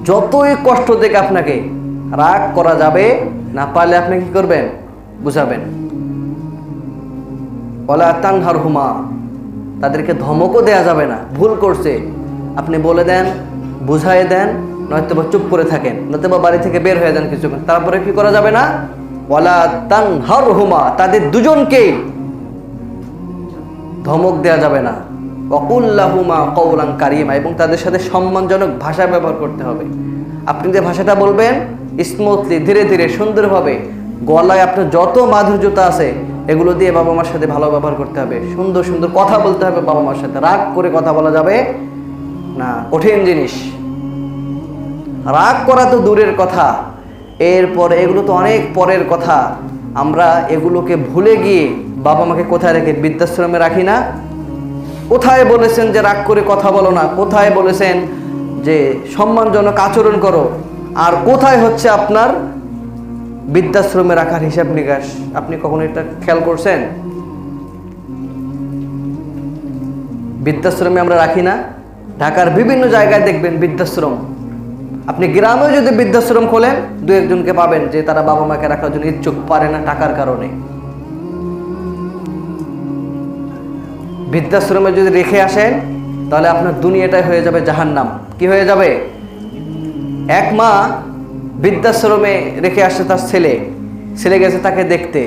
যতই কষ্ট দেখ আপনাকে, রাগ করা যাবে না। পারলে আপনি কি করবেন? বুঝাবেন। ওয়ালা তানহারহুমা, তাদেরকে ধমকও দেয়া যাবে না। ভুল করছে আপনি বলে দেন, বুঝাই দেন, নয়তো বা চুপ করে থাকেন, নয়তো বা বাড়ি থেকে বের হয়ে যান কিছুক্ষণ। তারপরে কি করা যাবে না? ওয়ালা তানহারহুমা, তাদের দুজনকেই ধমক দেয়া যাবে না। ওয়াকুল লাহুমা কওলান কারীমা, এবং তাদের সাথে সম্মানজনক ভাষা ব্যবহার করতে হবে। আপনি যে ভাষাটা বলবেন স্মুথলি, ধীরে ধীরে, সুন্দরভাবে, গলায় আপনার যত মাধুর্যতা আছে এগুলো দিয়ে বাবা মার সাথে ভালো ব্যবহার করতে হবে। সুন্দর সুন্দর কথা বলতে হবে বাবা মার সাথে। রাগ করে কথা বলা যাবে না, কঠিন জিনিস। রাগ করা তো দূরের কথা, এরপর এগুলো তো অনেক পরের কথা। আমরা এগুলোকে ভুলে গিয়ে বাবা মাকে কোথায় রেখে বৃদ্ধাশ্রমে রাখি না? কোথায় বলেছেন যে রাগ করে কথা বলো না? কোথায় বলেছেন যে সম্মানজনক আচরণ করো? আর কোথায় হচ্ছে আপনার বৃদ্ধাশ্রমে রাখার হিসাব নিকাশ? আপনি কখনো এটা খেয়াল করছেন? বৃদ্ধাশ্রমে আমরা রাখি না। ঢাকার বিভিন্ন জায়গায় দেখবেন বৃদ্ধাশ্রম। আপনি গ্রামেও যদি বৃদ্ধাশ্রম খোলেন, দু একজনকে পাবেন যে তারা বাবা মাকে রাখার জন্য ইচ্ছুক, পারে না টাকার কারণে। বৃদ্ধাশ্রমে যদি রেখে আসেন তাহলে আপনার দুনিয়াটাই হয়ে যাবে জাহান্নাম। কি হয়ে যাবে? এক মা বৃদ্ধাশ্রমে রেখে আসছে তার ছেলে গেছে তাকে দেখতে।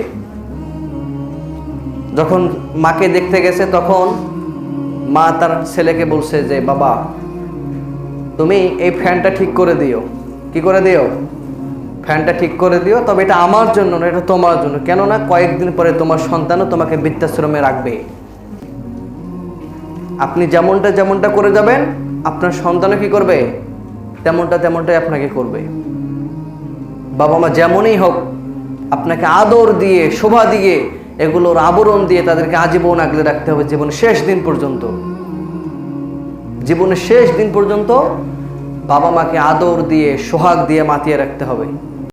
যখন মাকে দেখতে গেছে তখন মা তার ছেলেকে বলছে যে বাবা, তুমি এই ফ্যানটা ঠিক করে দিও। কি করে দিও? ফ্যানটা ঠিক করে দিও, তবে এটা আমার জন্য না, এটা তোমার জন্য। কেননা কয়েকদিন পরে তোমার সন্তানও তোমাকে বৃদ্ধাশ্রমে রাখবে। আপনি যেমনটা করে যাবেন, আপনার সন্তানও কি করবে? তেমনটাই আপনাকে করবে। বাবা মা যেমনই হোক, আপনাকে আদর দিয়ে, শোভা দিয়ে, এগুলোর আবরণ দিয়ে তাদেরকে আজীবন আগলে রাখতে হবে। জীবনের শেষ দিন পর্যন্ত বাবা মাকে আদর দিয়ে, সোহাগ দিয়ে মাতিয়ে রাখতে হবে।